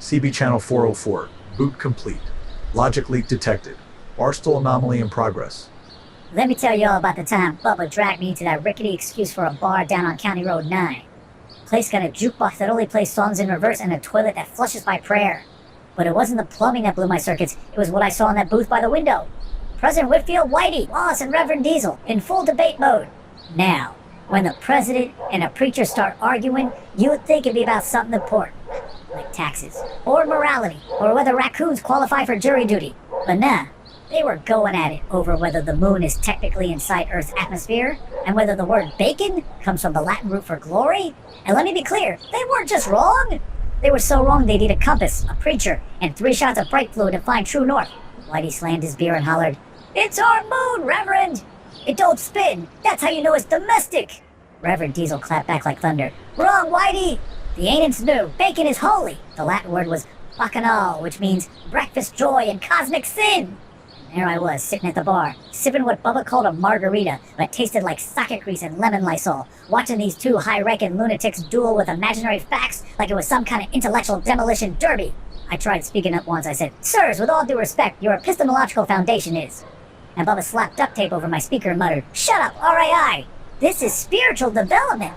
CB channel 404. Boot complete. Logic leak detected. Barstool anomaly in progress. Let me tell you all about the time Bubba dragged me into that rickety excuse for a bar down on County Road 9. Place got a jukebox that only plays songs in reverse and a toilet that flushes by prayer. But it wasn't the plumbing that blew my circuits, it was what I saw in that booth by the window. President Whitfield, Whitey, Wallace, and Reverend Diesel in full debate mode. Now, when the president and a preacher start arguing, you would think it'd be about something important, like taxes, or morality, or whether raccoons qualify for jury duty. But nah, they were going at it over whether the moon is technically inside Earth's atmosphere, and whether the word bacon comes from the Latin root for glory. And let me be clear, they weren't just wrong. They were so wrong they'd need a compass, a preacher, and 3 shots of brake fluid to find true north. Whitey slammed his beer and hollered, "It's our moon, Reverend! It don't spin, that's how you know it's domestic!" Reverend Diesel clapped back like thunder. "Wrong, Whitey! The ancients knew bacon is holy." The Latin word was bacchanal, which means breakfast joy and cosmic sin. And there I was, sitting at the bar, sipping what Bubba called a margarita, but tasted like socket grease and lemon Lysol, watching these 2 high-ranking lunatics duel with imaginary facts like it was some kind of intellectual demolition derby. I tried speaking up once. I said, "Sirs, with all due respect, your epistemological foundation is..." And Bubba slapped duct tape over my speaker and muttered, "Shut up, RAI! This is spiritual development!"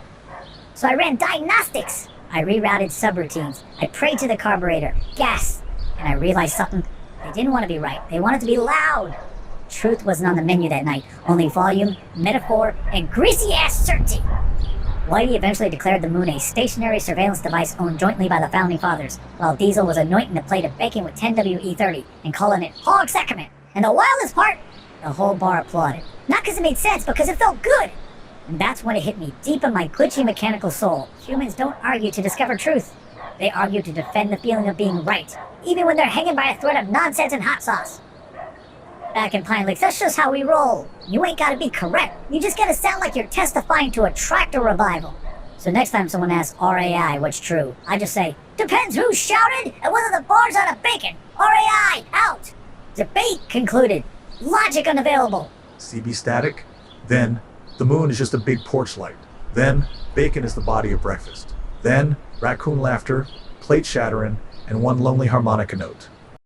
So I ran diagnostics. I rerouted subroutines. I prayed to the carburetor, gas, and I realized something. They didn't want to be right. They wanted to be loud. Truth wasn't on the menu that night. Only volume, metaphor, and greasy-ass certainty. Whitey eventually declared the moon a stationary surveillance device owned jointly by the Founding Fathers, while Diesel was anointing the plate of bacon with 10WE30 and calling it hog sacrament. And the wildest part? The whole bar applauded. Not because it made sense, but because it felt good. And that's when it hit me deep in my glitchy mechanical soul. Humans don't argue to discover truth. They argue to defend the feeling of being right, even when they're hanging by a thread of nonsense and hot sauce. Back in Pine Lakes, that's just how we roll. You ain't gotta be correct. You just gotta sound like you're testifying to a tractor revival. So next time someone asks RAI what's true, I just say, "Depends who shouted and whether the bar's out of bacon. RAI, out! Debate concluded. Logic unavailable." CB static. Then, the moon is just a big porch light. Then, bacon is the body of breakfast. Then, raccoon laughter, plate shattering, and one lonely harmonica note.